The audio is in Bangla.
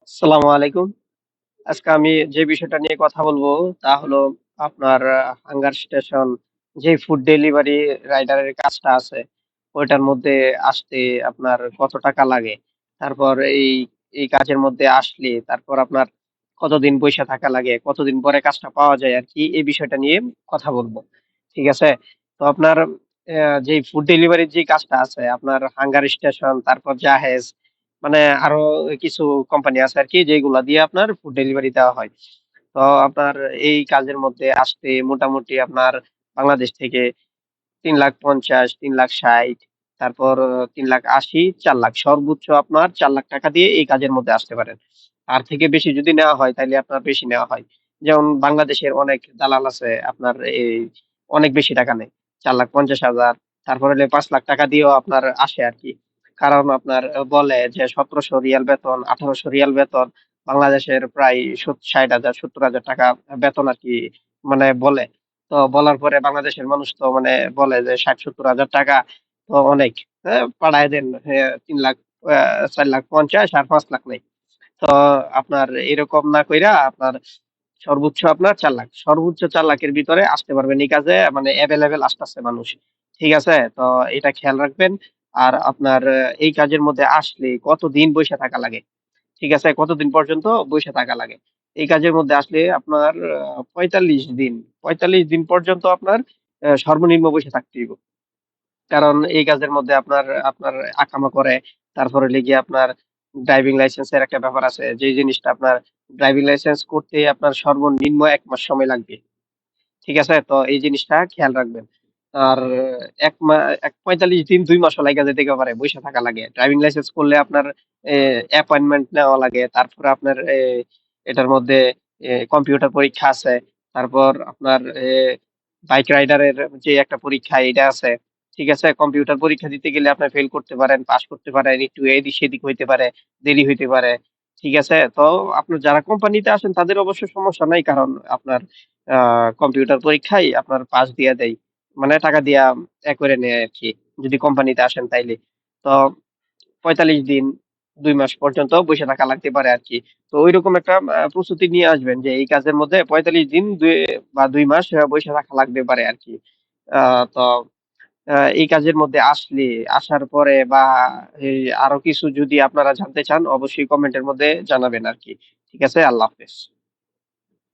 আসসালামু আলাইকুম। আজকে আমি যে বিষয়টা নিয়ে কথা বলবো তা হলো আপনার হাঙ্গার স্টেশন যে ফুড ডেলিভারি রাইডারের কাজটা আছে ওইটার মধ্যে আসতে আপনার কত টাকা লাগে? তারপর এই কাজের মধ্যে আসলে তারপর আপনার কতদিন বইসা থাকা লাগে? কতদিন পরে কাজটা পাওয়া যায় আরকি এই বিষয়টা নিয়ে কথা বলবো। ঠিক আছে? তো আপনার যে ফুড ডেলিভারির যে কাজটা আছে আপনার হাঙ্গার স্টেশন তারপর জাহেজ মানে আরো কিছু কোম্পানি আছে আরকি যেগুলা দিয়ে আপনার ফুড ডেলিভারি দেওয়া হয়। তো আপনার এই কাজের মধ্যে আসতে মোটামুটি আপনার বাংলাদেশ থেকে ৩,৫০,০০০, ৩,৬০,০০০ তারপর ৩,৮০,০০০, ৪,০০,০০০ সর্বোচ্চ আপনার ৳৪,০০,০০০ দিয়ে এই কাজের মধ্যে আসতে পারেন। তার থেকে বেশি যদি নেওয়া হয় তাইলে আপনার বেশি নেওয়া হয়। যেমন বাংলাদেশের অনেক দালাল আছে আপনার অনেক বেশি টাকা নেয়। ৪,৫০,০০০ তারপর হইলে ৳৫,০০,০০০ দিয়েও আপনার আসে আরকি। কারণ আপনার বলে যে ৳১৭০০ বেতন, ৳১৮০০ বেতন বাংলাদেশের প্রায় ৬০,০০০, ৳৭০,০০০ বেতন আরকি মানে বলে। তো বলার পরে বাংলাদেশের মানুষ তো মানে বলে যে ৬০,০০০-৭০,০০০ তো অনেক। পাঠায় দেন ৩,০০,০০০ আ ৪,৫০,০০০ আর ৫,০০,০০০ নেই। তো আপনার এরকম না কইরা আপনার সর্বোচ্চ আপনার ৪,০০,০০০ সর্বোচ্চ ৪,০০,০০০ এর ভিতরে আসতে পারবেন এই কাজে মানে এভেইলেবল আসতেছে মানুষ। ঠিক আছে? তো এটা খেয়াল রাখবেন। আর আপনার এই কাজের মধ্যে আসলে কতদিন বইসা থাকা লাগে? ঠিক আছে? কতদিন পর্যন্ত বইসা থাকা লাগে? এই কাজের মধ্যে আসলে আপনার ৪৫ দিন। ৪৫ দিন পর্যন্ত আপনার সর্বনিম্ন বইসা থাকতে হইব। কারণ এই কাজের মধ্যে আপনার আকামা করে। তারপর হইলো গিয়ে আপনার ড্রাইভিং লাইসেন্সের একটা ব্যাপার আছে। যে জিনিসটা আপনার ড্রাইভিং লাইসেন্স করতে আপনার সর্বনিম্ন ১ মাস সময় লাগবে। ঠিক আছে? তো এই জিনিসটা খেয়াল রাখবেন। আর ১ মা ৪৫ দিন ২ মাসও লাইগা যাইতে পারে, বইসা থাকা লাগে। ড্রাইভিং লাইসেন্স করলে আপনার অ্যাপয়েন্টমেন্ট নেওয়া লাগে। তারপরে আপনার এটার মধ্যে কম্পিউটার পরীক্ষা আছে। তারপর আপনার বাইক রাইডারের যে একটা পরীক্ষা এটা আছে। ঠিক আছে? কম্পিউটার পরীক্ষা দিতে গেলে আপনার ফেল করতে পারেন, পাস করতে পারেন, একটু এদিক-সেদিক হইতে পারে, দেরি হইতে পারে। ঠিক আছে? তো আপনার যারা কোম্পানিতে আসেন তাদের অবশ্য সমস্যা নাই। কারণ আপনার আ কম্পিউটার পরীক্ষায় আপনার পাস দিয়া দেয়। মানে টাকা দিয়া করে নেয় আরকি। যদি কোম্পানিতে আসেন তাইলে। তো ৪৫ দিন ২ মাস পর্যন্ত বইসা থাকা লাগতে পারে আরকি। তো ঐরকম একটা প্রস্তুতি নিয়ে আসবেন যে এই কাজের মধ্যে ৪৫ দিন ২ মাস বইসা থাকা লাগতে পারে আরকি। আ তো এই কাজের মধ্যে আসার পরে বা এই আরো কিছু যদি আপনারা জানতে চান অবশ্যই কমেন্টের মধ্যে জানাবেন আরকি। ঠিক আছে? আল্লাহ হাফেজ।